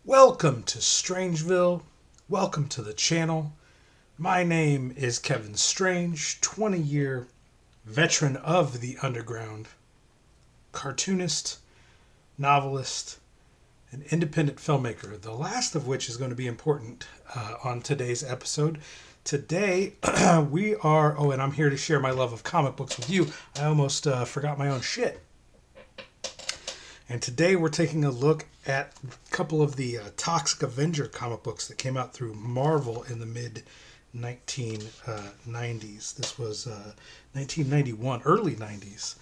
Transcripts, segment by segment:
Welcome to Strangeville. Welcome to the channel. My name is Kevin Strange, 20-year veteran of the underground, cartoonist, novelist, and independent filmmaker, the last of which is going to be important on today's episode. Today, and I'm here to share my love of comic books with you. I almost forgot my own shit. And today we're taking a look at a couple of the Toxic Avenger comic books that came out through Marvel in the mid-1990s. This was 1991, early 90s.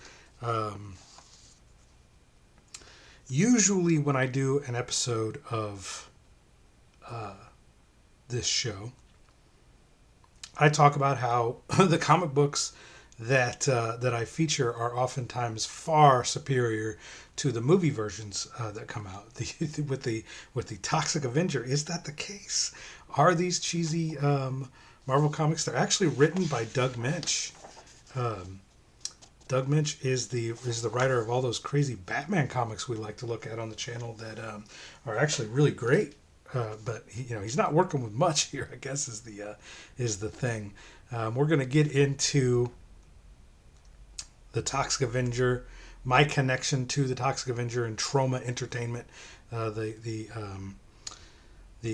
Usually when I do an episode of this show, I talk about how the comic books that I feature are oftentimes far superior to the movie versions that come out. With the Toxic Avenger, is that the case? Are these cheesy Marvel comics? They're actually written by Doug Moench. Doug Moench is the writer of all those crazy Batman comics we like to look at on the channel that are actually really great. But he's not working with much here, I guess, is the thing. We're going to get into the Toxic Avenger, my connection to the Toxic Avenger and Troma Entertainment, the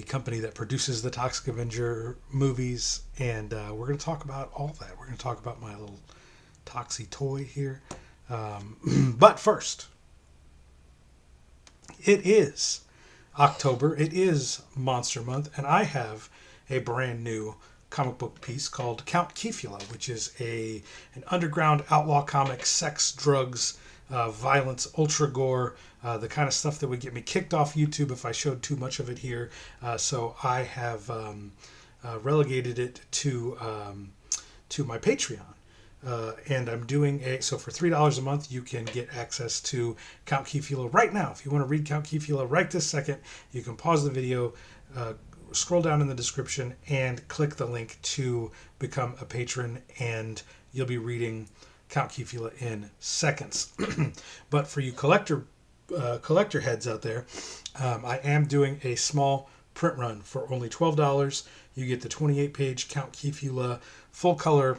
company that produces the Toxic Avenger movies, and we're going to talk about all that. We're going to talk about my little Toxie toy here. But first, it is October. It is Monster Month, and I have a brand new comic book piece called Count Kefula, which is an underground outlaw comic, sex, drugs, violence, ultra gore, the kind of stuff that would get me kicked off YouTube if I showed too much of it here. So I have relegated it to my Patreon. And I'm doing so for $3 a month, you can get access to Count Kefula right now. If you want to read Count Kefula right this second, you can pause the video, scroll down in the description, and click the link to become a patron, and you'll be reading Count Kefula in seconds. But for you collector heads out there, I am doing a small print run for only $12. You get the 28-page Count Kefula full color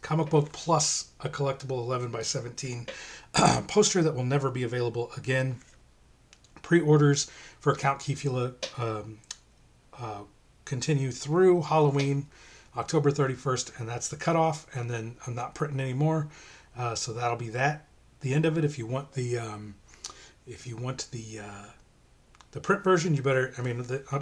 comic book plus a collectible 11 by 17 poster that will never be available again. Pre-orders for Count Kefula continue through Halloween, October 31st, and that's the cutoff. And then I'm not printing anymore, so that'll be the end of it. If you want the print version, you better.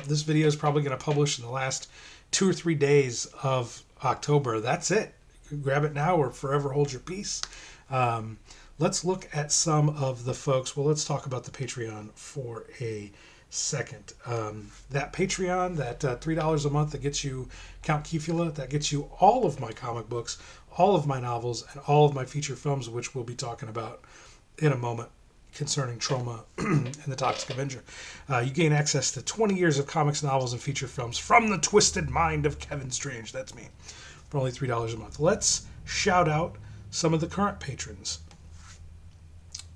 This video is probably going to publish in the last 2 or 3 days of October. That's it. Grab it now or forever hold your peace. Let's look at some of the folks. Well, let's talk about the Patreon for a second. That Patreon, that $3 a month that gets you Count Kefula, that gets you all of my comic books, all of my novels, and all of my feature films, which we'll be talking about in a moment concerning Troma and the Toxic Avenger. You gain access to 20 years of comics, novels, and feature films from the twisted mind of Kevin Strange. That's me. For only $3 a month. Let's shout out some of the current patrons.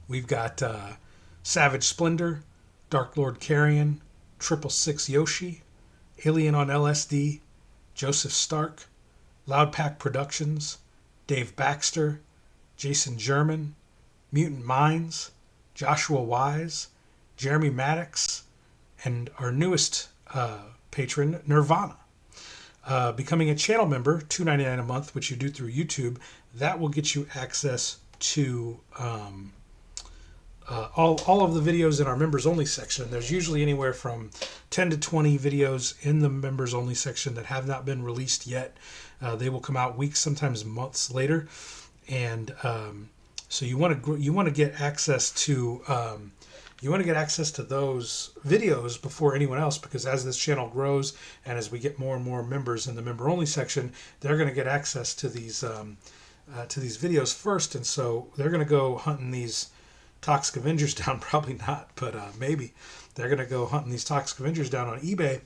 We've got Savage Splendor, Dark Lord Carrion, 666 Yoshi, Alien on LSD, Joseph Stark, Loud Pack Productions, Dave Baxter, Jason German, Mutant Minds, Joshua Wise, Jeremy Maddox, and our newest patron, Nirvana. Becoming a channel member, $2.99 a month, which you do through YouTube, that will get you access to all of the videos in our members only section. There's usually anywhere from 10 to 20 videos in the members only section that have not been released yet. They will come out weeks, sometimes months later, and so you want to get access to those videos before anyone else, because as this channel grows and as we get more and more members in the member only section, they're going to get access to these videos first, and so they're going to go hunting these Toxic Avengers down. Probably not, but maybe they're going to go hunting these Toxic Avengers down on eBay,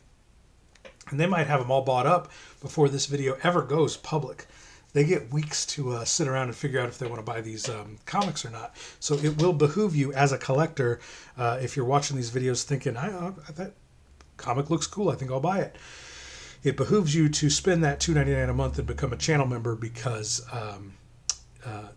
and they might have them all bought up before this video ever goes public. they get weeks to sit around and figure out if they want to buy these comics or not. So it will behoove you as a collector, if you're watching these videos thinking, that comic looks cool, I think I'll buy it. It behooves you to spend that $2.99 a month and become a channel member, because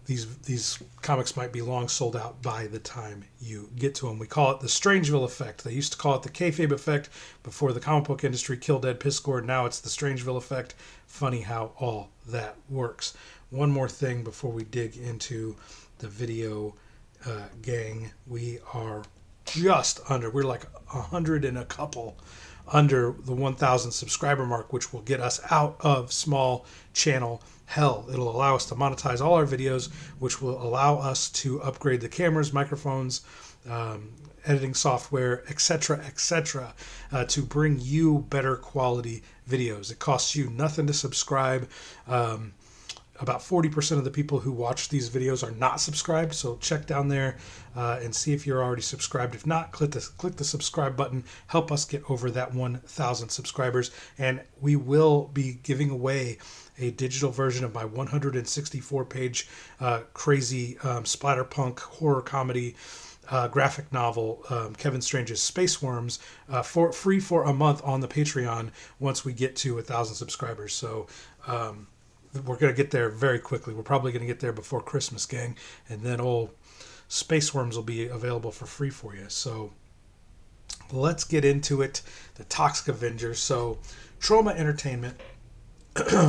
these comics might be long sold out by the time you get to them. We call it the Strangeville effect. They used to call it the kayfabe effect before the comic book industry killed Ed Piscord. Now it's the Strangeville effect. Funny how all that works. One more thing before we dig into the video, gang. We are just under, we're like 100 and a couple under the 1,000 subscriber mark, which will get us out of small channel hell. It'll allow us to monetize all our videos, which will allow us to upgrade the cameras, microphones, editing software, etc., to bring you better quality videos. It costs you nothing to subscribe. About 40% of the people who watch these videos are not subscribed, so check down there and see if you're already subscribed. If not, click the subscribe button. Help us get over that 1,000 subscribers, and we will be giving away a digital version of my 164-page crazy splatterpunk horror comedy graphic novel, Kevin Strange's Space Worms, for free for a month on the Patreon once we get to 1,000 subscribers. So we're going to get there very quickly. We're probably going to get there before Christmas, gang. And then old Space Worms will be available for free for you. So let's get into it. The Toxic Avenger. So Troma Entertainment,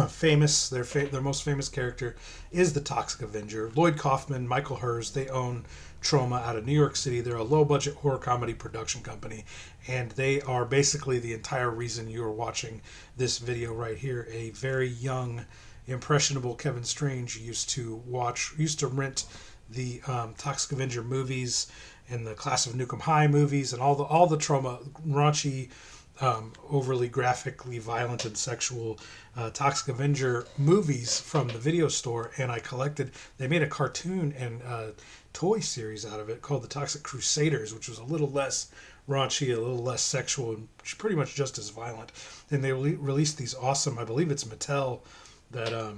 famous, their most famous character is the Toxic Avenger. Lloyd Kaufman, Michael Hers, they own Troma out of New York City. They're a low-budget horror comedy production company, and they are basically the entire reason you are watching this video right here. A very young, impressionable Kevin Strange used to rent the Toxic Avenger movies and the Class of Nukem High movies and all the Troma raunchy, overly graphically violent and sexual Toxic Avenger movies from the video store, and I collected. They made a cartoon and toy series out of it called the Toxic Crusaders, which was a little less raunchy, a little less sexual, and pretty much just as violent. And they released these awesome, I believe it's Mattel that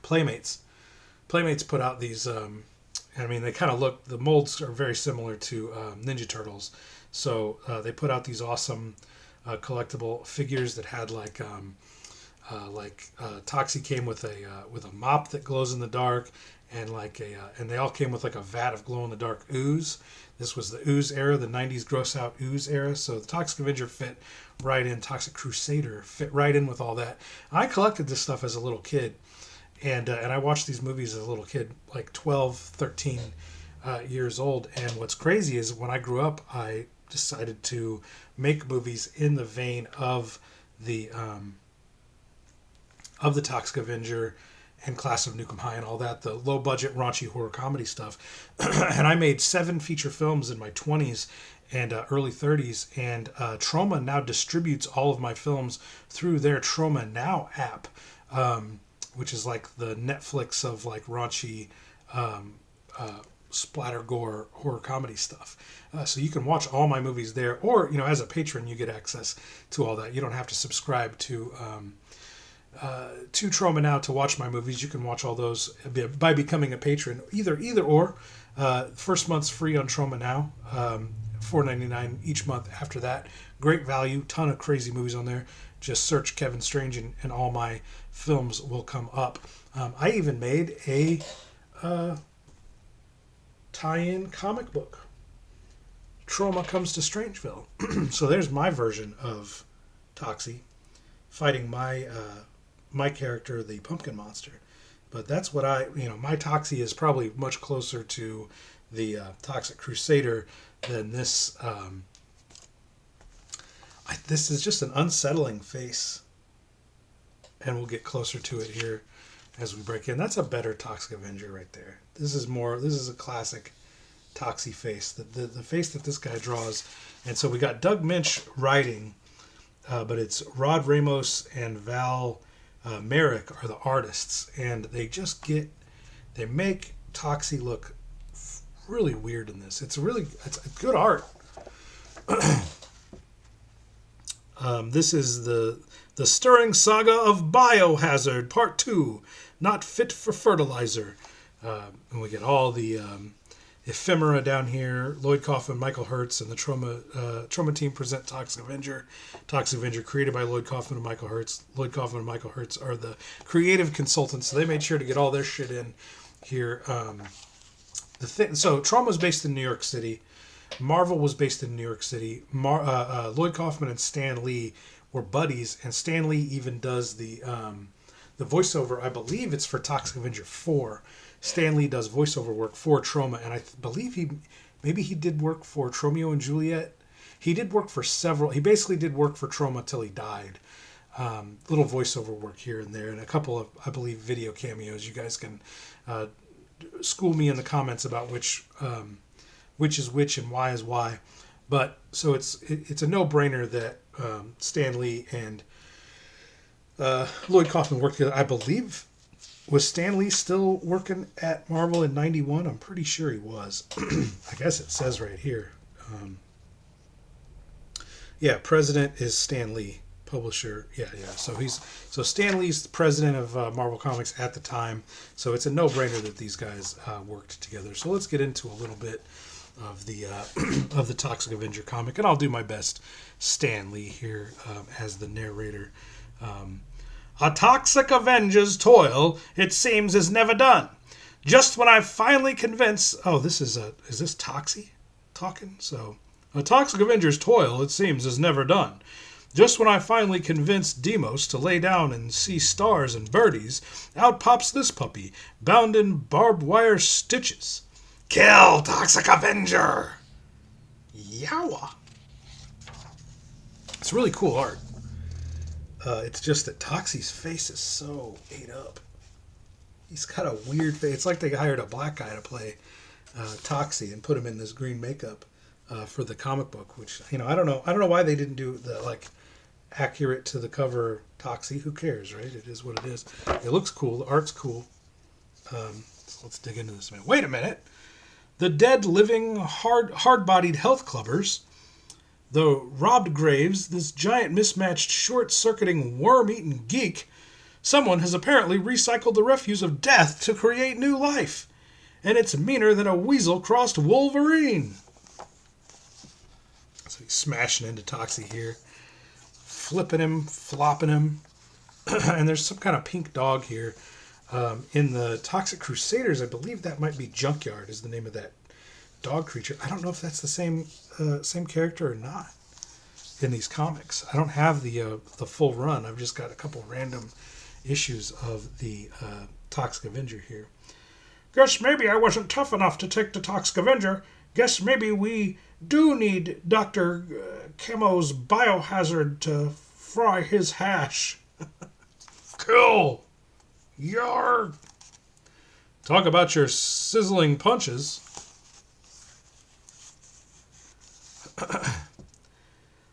Playmates put out these. I mean, they kind of look, the molds are very similar to Ninja Turtles. So they put out these awesome collectible figures that had like Toxie came with a mop that glows in the dark, and and they all came with like a vat of glow in the dark ooze. This was the ooze era, the 90s gross out ooze era. So the Toxic Avenger fit right in. Toxic Crusader fit right in with all that. I collected this stuff as a little kid, and I watched these movies as a little kid, like 12, 13 years old. And what's crazy is when I grew up, I decided to make movies in the vein of the Toxic Avenger and Class of Nukem High and all that, the low budget raunchy horror comedy stuff. And I made 7 feature films in my 20s and early 30s, and Troma now distributes all of my films through their Troma Now app, which is like the Netflix of like raunchy splatter gore horror comedy stuff. So you can watch all my movies there, or as a patron you get access to all that. You don't have to subscribe to Troma Now to watch my movies. You can watch all those by becoming a patron. Either or. First month's free on Troma Now, $4.99 each month. After that, great value, ton of crazy movies on there. Just search Kevin Strange and all my films will come up. I even made a tie-in comic book. Troma Comes to Strangeville. So there's my version of Toxie fighting my character, the Pumpkin Monster. But that's what my Toxie is probably much closer to the Toxic Crusader than this. This is just an unsettling face. And we'll get closer to it here as we break in. That's a better Toxic Avenger right there. This is a classic Toxie face. The face that this guy draws. And so we got Doug Minch writing, but it's Rod Ramos and Val Merrick are the artists, and they make Toxie look really weird in this. It's good art. This is the stirring saga of Biohazard Part 2, Not Fit for Fertilizer. And we get all the ephemera down here. Lloyd Kaufman, Michael Hertz, and the Troma team present Toxic Avenger. Toxic Avenger created by Lloyd Kaufman and Michael Hertz. Lloyd Kaufman and Michael Hertz are the creative consultants, so they made sure to get all their shit in here. So Troma was based in New York City. Marvel was based in New York City. Lloyd Kaufman and Stan Lee were buddies, and Stan Lee even does the voiceover. I believe it's for Toxic Avenger 4. Stan Lee does voiceover work for Troma, and I believe he did work for Tromeo and Juliet. He did work for several. He basically did work for Troma till he died. Little voiceover work here and there, and a couple of, I believe, video cameos. You guys can school me in the comments about which is which and why is why. But so it's a no-brainer that Stan Lee and Lloyd Kaufman worked together. I believe, was Stan Lee still working at Marvel in '91? I'm pretty sure he was. I guess it says right here. Yeah, president is Stan Lee. Publisher, yeah. So Stan Lee's the president of Marvel Comics at the time. So it's a no-brainer that these guys worked together. So let's get into a little bit of the of the Toxic Avenger comic, and I'll do my best Stan Lee here as the narrator. A Toxic Avenger's toil, it seems, is never done. Just when I finally convince... Oh, is this Toxie talking? So, a Toxic Avenger's toil, it seems, is never done. Just when I finally convinced Demos to lay down and see stars and birdies, out pops this puppy, bound in barbed wire stitches. Kill Toxic Avenger! Yowa! It's really cool art. It's just that Toxie's face is so ate up. He's got a weird face. It's like they hired a black guy to play Toxie and put him in this green makeup for the comic book. Which, I don't know why they didn't do the accurate to the cover Toxie. Who cares, right? It is what it is. It looks cool. The art's cool. So let's dig into this a minute. Wait a minute. The dead, living, hard-bodied health clubbers. The robbed graves, this giant mismatched short-circuiting worm-eaten geek, someone has apparently recycled the refuse of death to create new life. And it's meaner than a weasel-crossed Wolverine. So he's smashing into Toxie here. Flipping him, flopping him. And there's some kind of pink dog here. In the Toxic Crusaders, I believe that might be Junkyard is the name of that dog creature. I don't know if that's the same character or not in these comics. I don't have the full run. I've just got a couple random issues of the Toxic Avenger here. Guess maybe I wasn't tough enough to take the Toxic Avenger. Guess maybe we do need Dr. Chemo's biohazard to fry his hash. Cool. Yarr. Talk about your sizzling punches.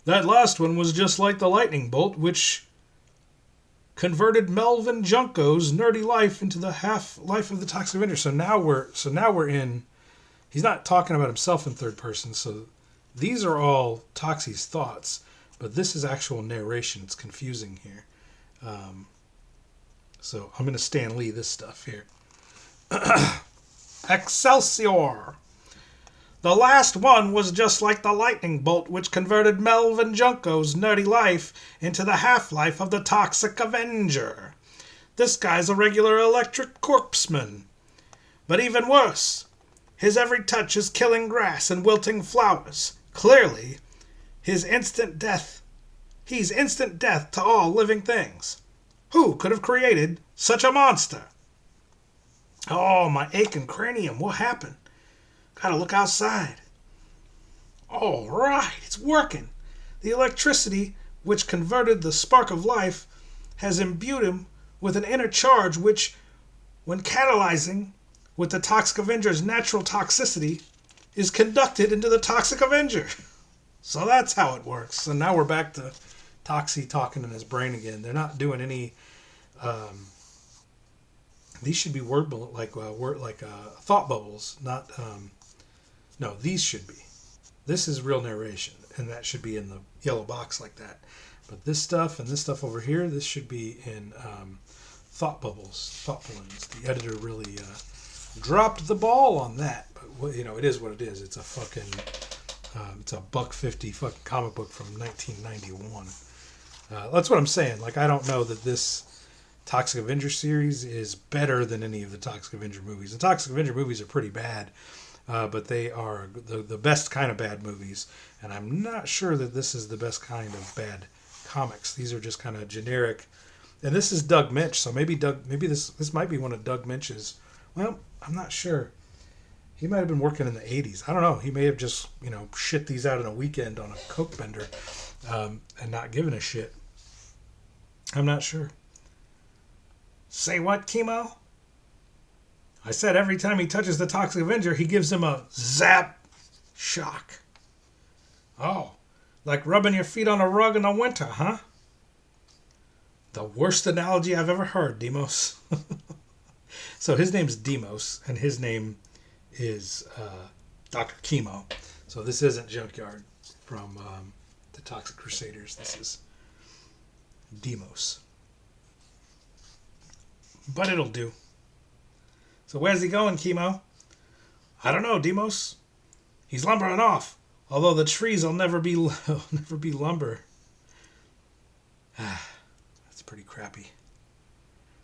That last one was just like the lightning bolt, which converted Melvin Junko's nerdy life into the half-life of the Toxic Avenger. So now we're in... He's not talking about himself in third person, so these are all Toxie's thoughts, but this is actual narration. It's confusing here. So I'm going to Stan Lee this stuff here. Excelsior! The last one was just like the lightning bolt which converted Melvin Junko's nerdy life into the half-life of the Toxic Avenger. This guy's a regular electric corpseman. But even worse, his every touch is killing grass and wilting flowers. Clearly, he's instant death to all living things. Who could have created such a monster? Oh, my aching cranium, what happened? Gotta look outside. All right, it's working. The electricity, which converted the spark of life, has imbued him with an inner charge which, when catalyzing with the Toxic Avenger's natural toxicity, is conducted into the Toxic Avenger. So that's how it works. So now we're back to Toxie talking in his brain again. They're not doing any... these should be thought bubbles, not... no, these should be. This is real narration, and that should be in the yellow box like that. But this stuff and this stuff over here, this should be in thought bubbles, thought balloons. The editor really dropped the ball on that. But you know, it is what it is. It's a fucking, it's a $1.50 fucking comic book from 1991. That's what I'm saying. Like, I don't know that this Toxic Avenger series is better than any of the Toxic Avenger movies. The Toxic Avenger movies are pretty bad, but they are the best kind of bad movies. And I'm not sure that this is the best kind of bad comics. These are just kind of generic. And this is Doug Minch, so maybe this might be one of Doug Minch's. Well, I'm not sure. He might have been working in the 80s. I don't know. He may have just, you know, shit these out in a weekend on a coke bender and not given a shit. I'm not sure. Say what, Chemo? I said every time he touches the Toxic Avenger, he gives him a zap shock. Oh, like rubbing your feet on a rug in the winter, huh? The worst analogy I've ever heard, Demos. So his name's Demos, and his name is Dr. Chemo. So this isn't Junkyard from the Toxic Crusaders. This is Demos. But it'll do. So where's he going, Chemo? I don't know, Demos. He's lumbering off. Although the trees will never be lumber. That's pretty crappy.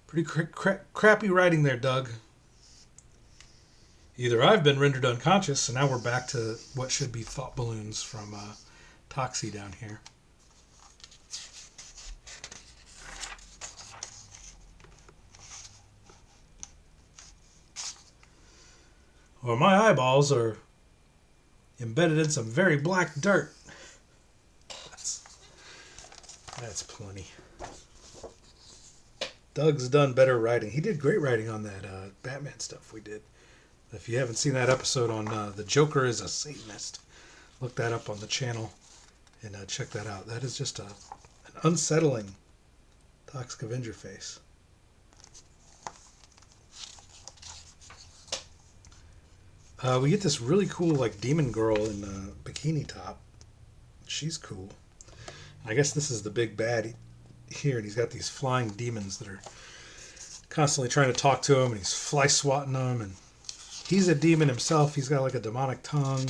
Pretty crappy writing there, Doug. Either I've been rendered unconscious, and now we're back to what should be thought balloons from Toxie down here. Or my eyeballs are embedded in some very black dirt. That's plenty. Doug's done better writing. He did great writing on that Batman stuff we did. If you haven't seen that episode on The Joker is a Satanist, look that up on the channel and check that out. That is just an unsettling Toxic Avenger face. We get this really cool like demon girl in a bikini top. She's cool. I guess this is the big bad here, and he's got these flying demons that are constantly trying to talk to him, and he's fly swatting them, and he's a demon himself. He's got like a demonic tongue.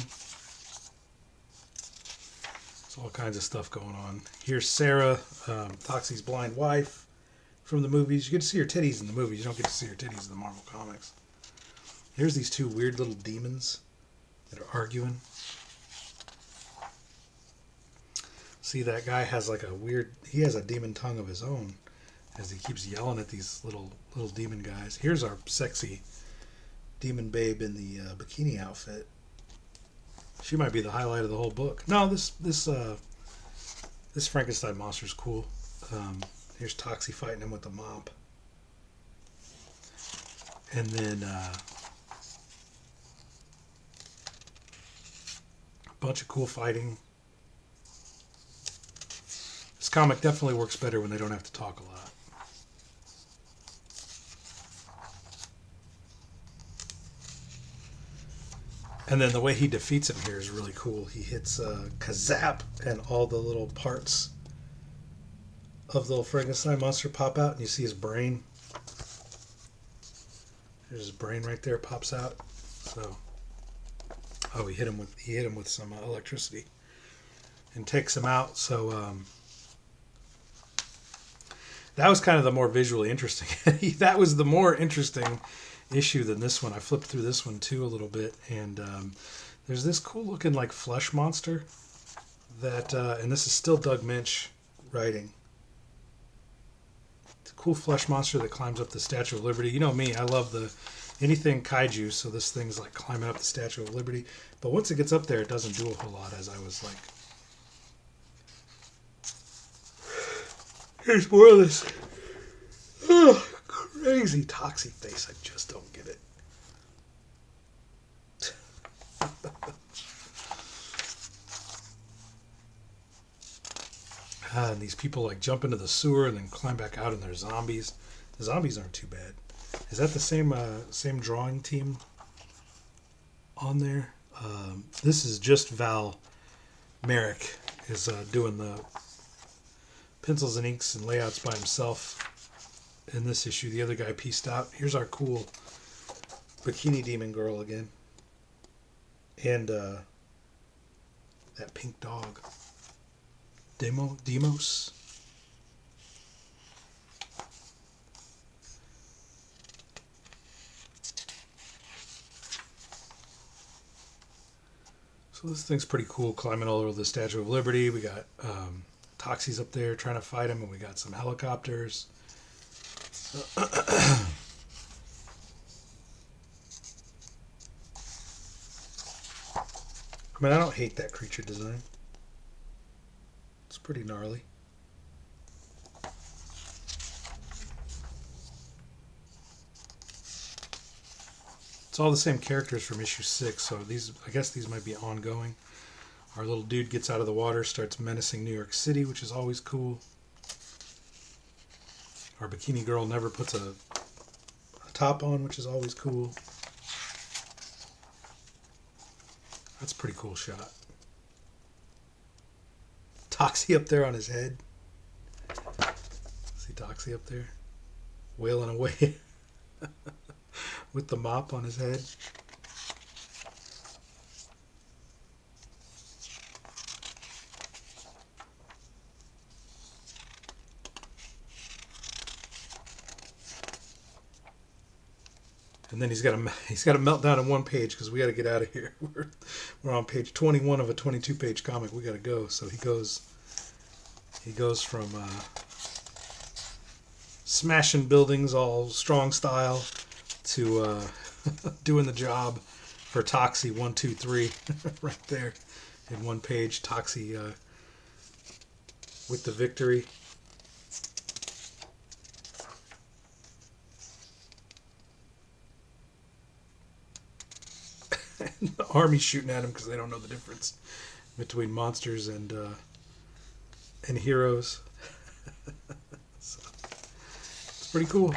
There's all kinds of stuff going on. Here's Sarah, Toxie's blind wife from the movies. You get to see her titties in the movies. You don't get to see her titties in the Marvel Comics. Here's these two weird little demons that are arguing. See, that guy has like he has a demon tongue of his own as he keeps yelling at these little demon guys. Here's our sexy demon babe in the bikini outfit. She might be the highlight of the whole book. No, this Frankenstein monster's cool. Here's Toxie fighting him with the mop. And then a bunch of cool fighting. This comic definitely works better when they don't have to talk a lot. And then the way he defeats him here is really cool. He hits Kazap, and all the little parts of the little Frankenstein monster pop out, and you see his brain. There's his brain right there, pops out. So, oh, he hit him with some electricity, and takes him out. So that was kind of the more visually interesting. That was the more interesting issue than this one. I flipped through this one too a little bit, and there's this cool looking like flesh monster that, and this is still Doug Minch writing. It's a cool flesh monster that climbs up the Statue of Liberty. You know me, I love anything kaiju, so this thing's like climbing up the Statue of Liberty. But once it gets up there, it doesn't do a whole lot, as I was like, here's more of this. Oh, crazy Toxic face. I just don't get it. And these people like jump into the sewer and then climb back out, and they're zombies. The zombies aren't too bad. Is that the same drawing team on there? This is just Val Merrick is doing the pencils and inks and layouts by himself in this issue. The other guy pieced out. Here's our cool Bikini Demon girl again. And that pink dog. Demos. So this thing's pretty cool, climbing all over the Statue of Liberty. We got Toxies up there trying to fight him, and we got some helicopters. I mean, I don't hate that creature design. It's pretty gnarly. It's all the same characters from issue 6, so these, I guess these might be ongoing. Our little dude gets out of the water, starts menacing New York City, which is always cool. Our bikini girl never puts a top on, which is always cool. That's a pretty cool shot. Toxie up there on his head. See Toxie up there? Wailing away with the mop on his head. And then he's got a meltdown in one page because we got to get out of here. We're on page 21 of a 22-page comic. We got to go. So he goes from smashing buildings all strong style to doing the job for Toxie 1, 2, 3 right there in one page. Toxie with the victory. The army shooting at him because they don't know the difference between monsters and heroes. So, it's pretty cool.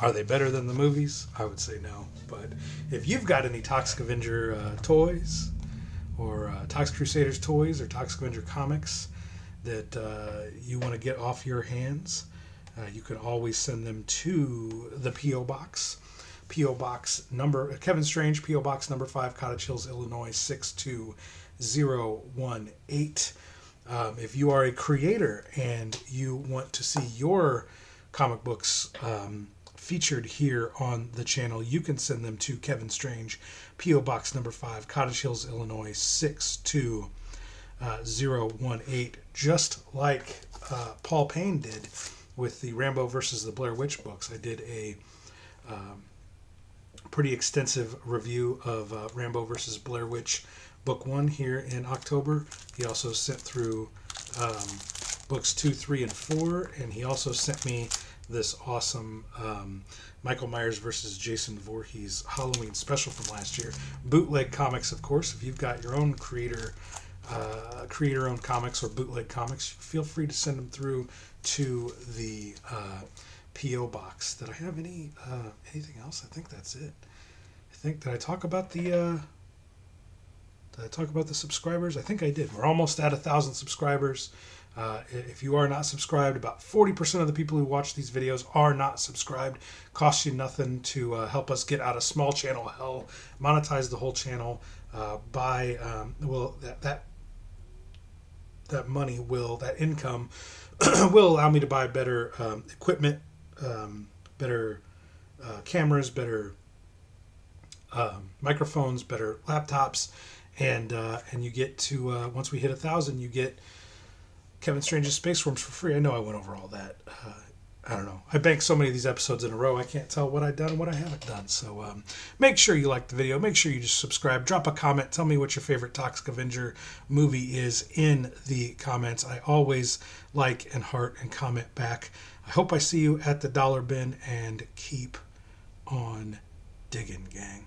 Are they better than the movies? I would say no. But if you've got any Toxic Avenger toys, or Toxic Crusaders toys, or Toxic Avenger comics that you want to get off your hands, you can always send them to the P.O. Box. P.O. Box number, Kevin Strange, P.O. Box number 5, Cottage Hills, Illinois, 62018. If you are a creator and you want to see your comic books featured here on the channel, you can send them to Kevin Strange, P.O. Box number 5, Cottage Hills, Illinois, 62018. Just like Paul Payne did with the Rambo versus the Blair Witch books. I did a pretty extensive review of Rambo versus Blair Witch book 1 here in October. He also sent through books 2, 3, and 4, and he also sent me this awesome Michael Myers versus Jason Voorhees Halloween special from last year. Bootleg comics, of course. If you've got your own creator-owned comics or bootleg comics, feel free to send them through to the P.O. Box. Did I have anything else? I think that's it. Did I talk about the subscribers? I think I did. We're almost at 1,000 subscribers. If you are not subscribed, about 40% of the people who watch these videos are not subscribed. Costs you nothing to help us get out of small channel hell, monetize the whole channel. That money that income will allow me to buy better equipment, better cameras, better microphones, better laptops, and you get to once we hit 1,000, you get Kevin Strange's Space Worms for free. I know I went over all that. I don't know. I banked so many of these episodes in a row, I can't tell what I've done and what I haven't done. So make sure you like the video. Make sure you just subscribe. Drop a comment. Tell me what your favorite Toxic Avenger movie is in the comments. I always like and heart and comment back. I hope I see you at the dollar bin, and keep on digging, gang.